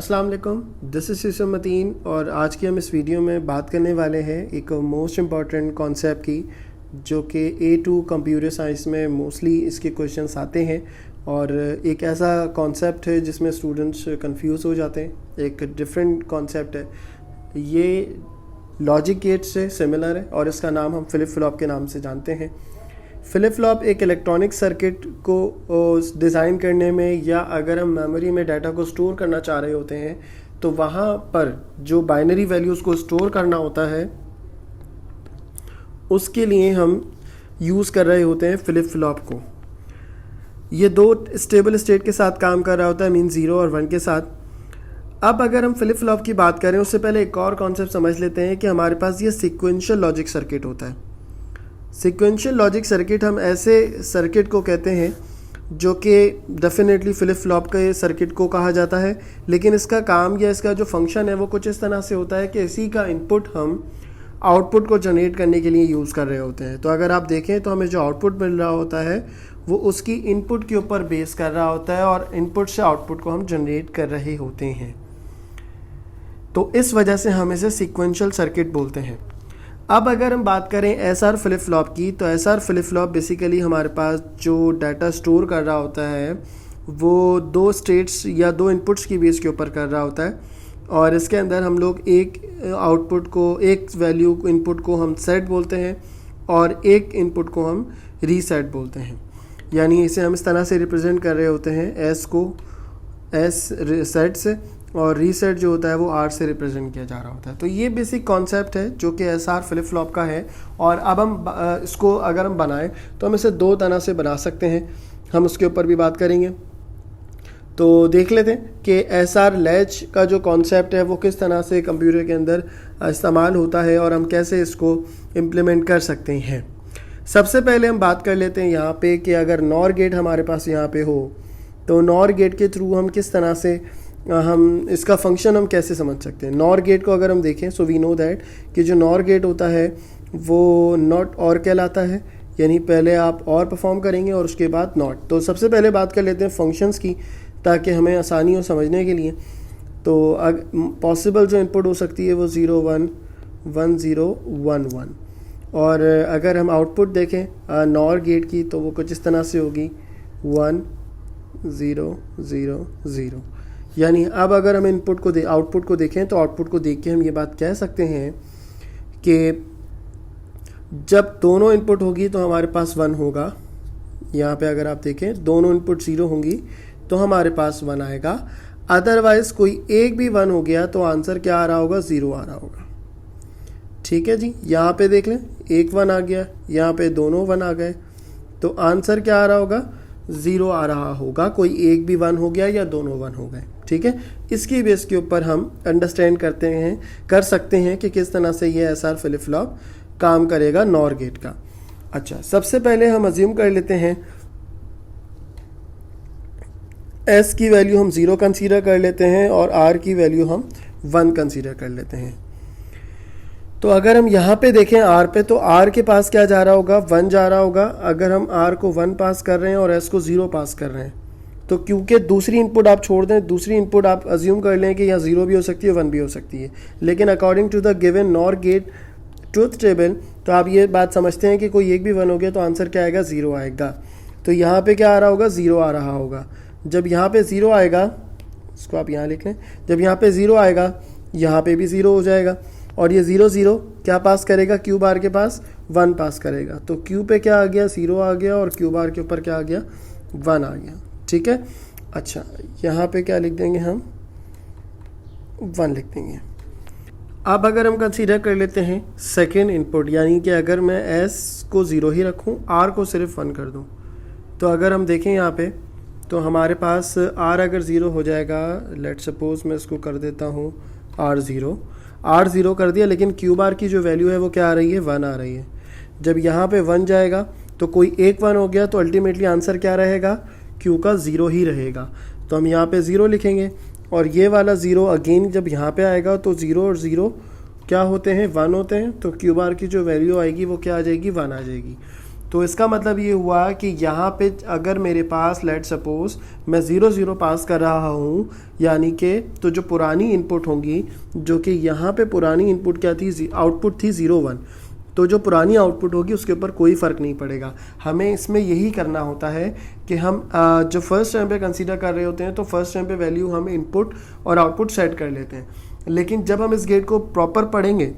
अस्सलाम वालेकुम, this is Yusuf Mateen और आज की हम इस वीडियो में बात करने वाले हैं एक मोस्ट इम्पॉर्टेंट कॉन्सेप्ट की, जो कि A2 कंप्यूटर साइंस में मोस्टली इसके क्वेश्चंस आते हैं और एक ऐसा कॉन्सेप्ट है जिसमें स्टूडेंट्स कंफ्यूज हो जाते हैं। एक डिफरेंट कॉन्सेप्ट है, ये लॉजिक गेट से सिमिलर है और इसका नाम हम फ्लिप फ्लॉप के नाम से जानते हैं। फ्लिप फ्लॉप एक इलेक्ट्रॉनिक सर्किट को डिज़ाइन करने में, या अगर हम मेमोरी में डाटा को स्टोर करना चाह रहे होते हैं तो वहाँ पर जो बाइनरी वैल्यूज़ को स्टोर करना होता है उसके लिए हम यूज़ कर रहे होते हैं फ्लिप फ्लॉप को। ये दो स्टेबल स्टेट के साथ काम कर रहा होता है, मीन 0 और 1 के साथ। अब अगर हम फ्लिप फ्लॉप की बात करें उससे पहले एक और कॉन्सेप्ट समझ लेते हैं कि हमारे पास ये सीक्वेंशियल लॉजिक सर्किट होता है। सीक्वेंशियल लॉजिक सर्किट हम ऐसे सर्किट को कहते हैं जो कि डेफिनेटली फ्लिप फ्लॉप के सर्किट को कहा जाता है, लेकिन इसका काम या इसका जो फंक्शन है वो कुछ इस तरह से होता है कि इसी का इनपुट हम आउटपुट को जनरेट करने के लिए यूज़ कर रहे होते हैं। तो अगर आप देखें तो हमें जो आउटपुट मिल रहा होता है वो उसकी इनपुट के ऊपर बेस कर रहा होता है और इनपुट से आउटपुट को हम जनरेट कर रहे होते हैं। तो इस वजह से हम इसे सीक्वेंशियल सर्किट बोलते हैं। अब अगर हम बात करें SR फ्लिप फ्लॉप की, तो SR फ्लिप फ्लॉप बेसिकली हमारे पास जो डाटा स्टोर कर रहा होता है वो दो स्टेट्स या दो इनपुट्स की बेस के ऊपर कर रहा होता है और इसके अंदर हम लोग एक आउटपुट को, एक वैल्यू इनपुट को हम सेट बोलते हैं और एक इनपुट को हम रीसेट बोलते हैं। यानी इसे हम इस तरह से रिप्रेजेंट कर रहे होते हैं, S को S सेट से और रीसेट जो होता है वो R से रिप्रेजेंट किया जा रहा होता है। तो ये बेसिक कॉन्सेप्ट है जो कि SR फ्लिप फ्लॉप का है। और अब हम इसको अगर हम बनाएं तो हम इसे दो तरह से बना सकते हैं, हम उसके ऊपर भी बात करेंगे। तो देख लेते हैं कि SR लैच का जो कॉन्सेप्ट है वो किस तरह से कंप्यूटर के अंदर इस्तेमाल होता है और हम कैसे इसको इम्प्लीमेंट कर सकते हैं। सबसे पहले हम बात कर लेते हैं यहाँ पे कि अगर नॉर गेट हमारे पास यहाँ पे हो तो नॉर गेट के थ्रू हम किस तरह से हम इसका फंक्शन हम कैसे समझ सकते हैं। नॉर गेट को अगर हम देखें सो वी नो दैट कि जो नॉर गेट होता है वो नॉट और कहलाता है, यानी पहले आप और परफॉर्म करेंगे और उसके बाद नॉट। तो सबसे पहले बात कर लेते हैं फंक्शंस की ताकि हमें आसानी हो समझने के लिए। तो पॉसिबल जो इनपुट हो सकती है वो 0 1 1 0 1 1 और अगर हम आउटपुट देखें नॉर गेट की तो वो कुछ इस तरह से होगी 1 0 0 0। यानी अब अगर हम इनपुट को आउटपुट को देखें तो आउटपुट को देख के हम ये बात कह सकते हैं कि जब दोनों इनपुट होगी तो हमारे पास 1 होगा। यहाँ पे अगर आप देखें दोनों इनपुट 0 होंगी तो हमारे पास 1 आएगा, अदरवाइज कोई एक भी 1 हो गया तो आंसर क्या आ रहा होगा, 0 आ रहा होगा। ठीक है जी, यहाँ पे देख लें एक 1 आ गया, यहाँ पे दोनों 1 आ गए तो आंसर क्या आ रहा होगा, 0 आ रहा होगा। कोई एक भी 1 हो गया या दोनों 1 हो गए। ठीक है, इसकी बेस के ऊपर हम अंडरस्टैंड कर सकते हैं कि किस तरह से ये SR फ्लिप फ्लॉप काम करेगा नॉर गेट का। अच्छा, सबसे पहले हम अज्यूम कर लेते हैं S की वैल्यू हम 0 कंसीडर कर लेते हैं और R की वैल्यू हम 1 कंसीडर कर लेते हैं। तो अगर हम यहाँ पे देखें R पे तो R के पास क्या जा रहा होगा, 1 जा रहा होगा। अगर हम R को 1 पास कर रहे हैं और S को 0 पास कर रहे हैं तो क्योंकि दूसरी इनपुट आप छोड़ दें, दूसरी इनपुट आप अज्यूम कर लें कि यहाँ 0 भी हो सकती है 1 भी हो सकती है, लेकिन according to the given NOR gate truth table तो आप ये बात समझते हैं कि कोई एक भी 1 हो गया तो आंसर क्या आएगा, 0 आएगा। तो यहाँ पे क्या आ रहा होगा, 0 आ रहा होगा। जब यहाँ पे 0 आएगा, इसको आप यहाँ लिख लें, जब यहाँ पे 0 आएगा यहाँ पे भी 0 हो जाएगा और ये 0 0 क्या पास करेगा, क्यू बार के पास 1 पास करेगा। तो क्यू पे क्या आ गया, 0 आ गया और क्यू बार के ऊपर क्या आ गया, 1 आ गया। ठीक है, अच्छा यहाँ पे क्या लिख देंगे, हम 1 लिख देंगे। अब अगर हम कंसीडर कर लेते हैं सेकेंड इनपुट, यानी कि अगर मैं S को 0 ही रखूं, R को सिर्फ 1 कर दूं, तो अगर हम देखें यहाँ पे तो हमारे पास R अगर 0 हो जाएगा, लेट सपोज मैं इसको कर देता हूँ R 0 कर दिया, लेकिन क्यू बार की जो वैल्यू है वो क्या आ रही है, 1 आ रही है। जब यहाँ पे 1 जाएगा तो कोई एक 1 हो गया तो अल्टीमेटली आंसर क्या रहेगा, क्यू का 0 ही रहेगा। तो हम यहाँ पे 0 लिखेंगे और ये वाला 0 अगेन जब यहाँ पे आएगा तो 0 और 0 क्या होते हैं, 1 होते हैं। तो क्यू बार की जो वैल्यू आएगी वो क्या आ जाएगी, 1 आ जाएगी। तो इसका मतलब ये हुआ कि यहाँ पे अगर मेरे पास लेट सपोज मैं 0 0 पास कर रहा हूँ, यानी कि तो जो पुरानी इनपुट होंगी, जो कि यहाँ पे पुरानी इनपुट क्या थी, आउटपुट थी 0 1, तो जो पुरानी आउटपुट होगी उसके ऊपर कोई फ़र्क नहीं पड़ेगा। हमें इसमें यही करना होता है कि हम जो फर्स्ट टाइम पे कंसीडर कर रहे होते हैं तो फर्स्ट टाइम पे वैल्यू हम इनपुट और आउटपुट सेट कर लेते हैं, लेकिन जब हम इस गेट को प्रॉपर पढ़ेंगे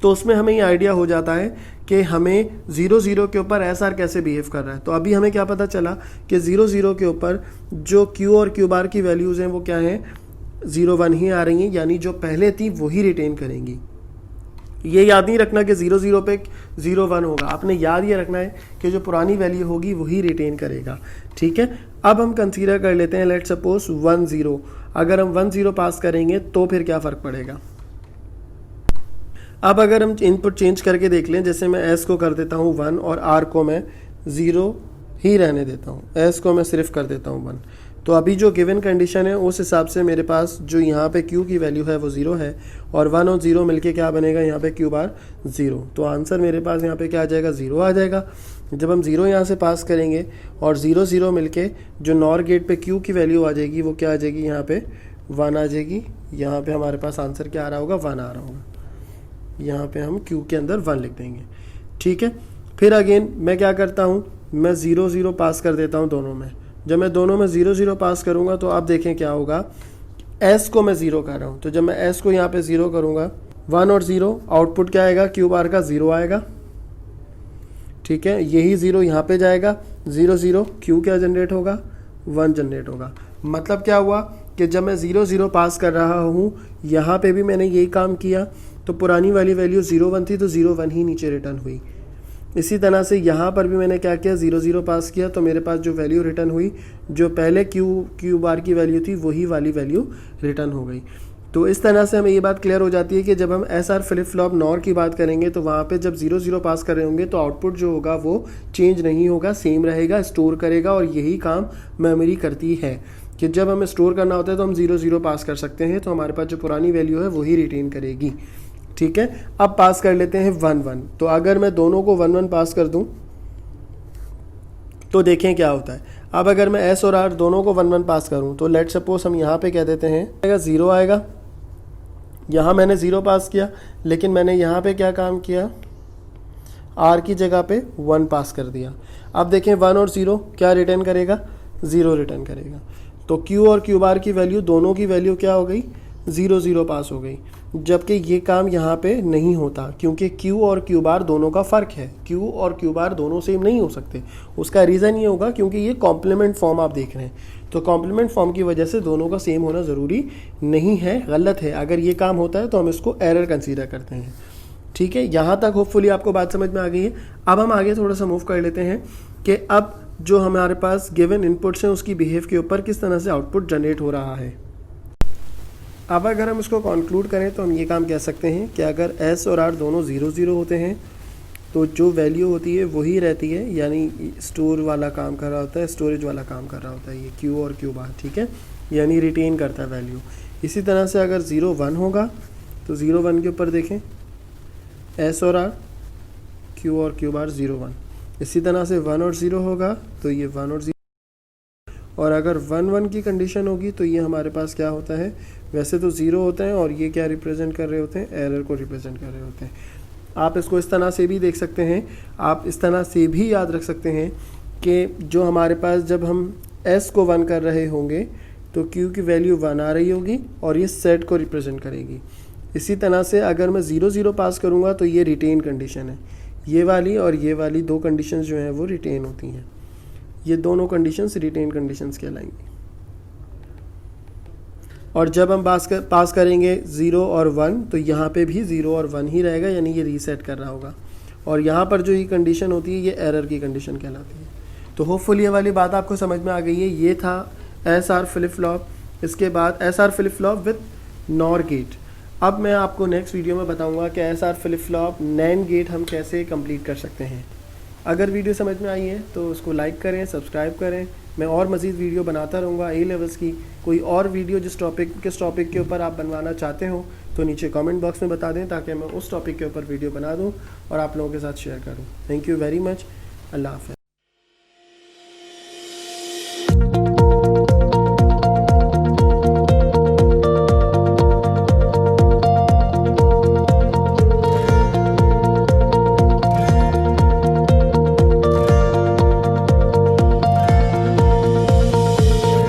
तो उसमें हमें ये आइडिया हो जाता है कि हमें 0 0 के ऊपर SR कैसे बिहेव कर रहा है। तो अभी हमें क्या पता चला कि 0 0 के ऊपर जो Q और Q बार की वैल्यूज़ हैं वो क्या हैं, 0 1 ही आ रही हैं, यानी जो पहले थी वही रिटेन करेंगी। ये याद नहीं रखना कि 0 0 पे 0 1 होगा, आपने याद ये रखना है कि जो पुरानी वैल्यू होगी वही रिटेन करेगा। ठीक है, अब हम कंसीडर कर लेते हैं लेट सपोज 1 0। अगर हम 1 0 पास करेंगे तो फिर क्या फ़र्क पड़ेगा। अब अगर हम इनपुट चेंज करके देख लें, जैसे मैं S को कर देता हूँ 1 और R को मैं 0 ही रहने देता हूँ, S को मैं सिर्फ कर देता हूँ 1, तो अभी जो गिवन कंडीशन है उस हिसाब से मेरे पास जो यहाँ पे Q की वैल्यू है वो 0 है, और 1 और 0 मिलके क्या बनेगा, यहाँ पे Q बार 0। तो आंसर मेरे पास यहाँ पे क्या आ जाएगा, 0 आ जाएगा। जब हम 0 यहाँ से पास करेंगे और 0 0 मिलके जो नॉर गेट पे Q की वैल्यू आ जाएगी वो क्या आ जाएगी, यहाँ पे 1 आ जाएगी। यहाँ पे हमारे पास आंसर क्या आ रहा होगा, 1 आ रहा होगा। यहाँ पे हम Q के अंदर 1 लिख देंगे। ठीक है, फिर अगेन मैं क्या करता हूँ, मैं 0 0 पास कर देता हूँ दोनों में। जब मैं दोनों में 0 0 पास करूँगा तो आप देखें क्या होगा, S को मैं 0 कर रहा हूँ, तो जब मैं S को यहाँ पे 0 करूँगा, 1 और 0 आउटपुट क्या आएगा, Q बार का 0 आएगा। ठीक है, यही 0 यहाँ पे जाएगा, 0 0 Q क्या जनरेट होगा, 1 जनरेट होगा। मतलब क्या हुआ कि जब मैं 0 0 पास कर रहा हूँ, यहाँ पे भी मैंने यही काम किया, तो पुरानी वाली वैल्यू 0 1 थी तो 0 1 ही नीचे रिटर्न हुई। इसी तरह से यहाँ पर भी मैंने क्या किया, 0 0 पास किया, तो मेरे पास जो वैल्यू रिटर्न हुई, जो पहले Q बार की वैल्यू थी वही वाली वैल्यू रिटर्न हो गई। तो इस तरह से हमें ये बात क्लियर हो जाती है कि जब हम SR फ्लिप फ्लॉप नॉर की बात करेंगे तो वहाँ पे जब 0 0 पास कर रहे होंगे तो आउटपुट जो होगा वो चेंज नहीं होगा, सेम रहेगा, स्टोर करेगा। और यही काम मेमोरी करती है कि जब हमें स्टोर करना होता है तो हम 0 0 पास कर सकते हैं, तो हमारे पास जो पुरानी वैल्यू है वही रिटेन करेगी। ठीक है, अब पास कर लेते हैं 1 1। तो अगर मैं दोनों को 1 1 पास कर दूं तो देखें क्या होता है। अब अगर मैं S और R दोनों को 1 1 पास करूं तो लेट सपोज हम यहाँ पे कह देते हैं 0 आएगा। यहाँ मैंने 0 पास किया, लेकिन मैंने यहाँ पे क्या काम किया, R की जगह पे 1 पास कर दिया। अब देखें 1 और 0 क्या रिटर्न करेगा, 0 रिटर्न करेगा। तो Q और Q बार की वैल्यू, दोनों की वैल्यू क्या हो गई, 0 0 पास हो गई। जबकि ये काम यहाँ पे नहीं होता क्योंकि Q और Q बार दोनों का फ़र्क है, Q और Q बार दोनों सेम नहीं हो सकते। उसका रीज़न ये होगा क्योंकि ये कॉम्प्लीमेंट फॉर्म आप देख रहे हैं, तो कॉम्प्लीमेंट फॉर्म की वजह से दोनों का सेम होना ज़रूरी नहीं है, गलत है। अगर ये काम होता है तो हम इसको एरर कंसीडर करते हैं। ठीक है, यहाँ तक होपफुली आपको बात समझ में आ गई है। अब हम आगे थोड़ा सा मूव कर लेते हैं कि अब जो हमारे पास गिवन इनपुट्स हैं उसकी बिहेव के ऊपर किस तरह से आउटपुट जनरेट हो रहा है। अब अगर हम इसको कंक्लूड करें तो हम ये काम कह सकते हैं कि अगर S और R दोनों 0 0 होते हैं तो जो वैल्यू होती है वही रहती है, यानी स्टोर वाला काम कर रहा होता है, स्टोरेज वाला काम कर रहा होता है ये Q और Q बार। ठीक है, यानी रिटेन करता है वैल्यू। इसी तरह से अगर 0 1 होगा तो 0 1 के ऊपर देखें S और R, Q और Q बार 0 1। इसी तरह से 1 और 0 होगा तो ये 1 और 0, और अगर 1 1 की कंडीशन होगी तो ये हमारे पास क्या होता है, वैसे तो 0 होते हैं और ये क्या रिप्रेजेंट कर रहे होते हैं, एरर को रिप्रेजेंट कर रहे होते हैं। आप इसको इस तरह से भी देख सकते हैं, आप इस तरह से भी याद रख सकते हैं कि जो हमारे पास जब हम S को 1 कर रहे होंगे तो Q की वैल्यू 1 आ रही होगी और ये सेट को रिप्रेजेंट करेगी। इसी तरह से अगर मैं 0 0 पास करूँगा तो ये रिटेन कंडीशन है, ये वाली और ये वाली दो कंडीशंस जो हैं वो रिटेन होती हैं। ये दोनों कंडीशंस रिटेन कंडीशंस कहलाएंगी। और जब हम पास करेंगे 0 और 1 तो यहाँ पे भी 0 और 1 ही रहेगा, यानी ये रीसेट कर रहा होगा। और यहाँ पर जो ये कंडीशन होती है ये एरर की कंडीशन कहलाती है। तो होपफुली ये वाली बात आपको समझ में आ गई है। ये था SR फ्लिप फ्लॉप। इसके बाद SR flip flop with NOR gate. अब मैं आपको नेक्स्ट वीडियो में बताऊंगा कि SR flip flop NAND gate हम कैसे कंप्लीट कर सकते हैं। अगर वीडियो समझ में आई है तो उसको लाइक करें, सब्सक्राइब करें। मैं और मज़ीद वीडियो बनाता रहूँगा A लेवल्स की। कोई और वीडियो किस टॉपिक के ऊपर आप बनवाना चाहते हो तो नीचे कमेंट बॉक्स में बता दें ताकि मैं उस टॉपिक के ऊपर वीडियो बना दूँ और आप लोगों के साथ शेयर करूँ। Thank you very much. अल्लाह हाफ़िज़।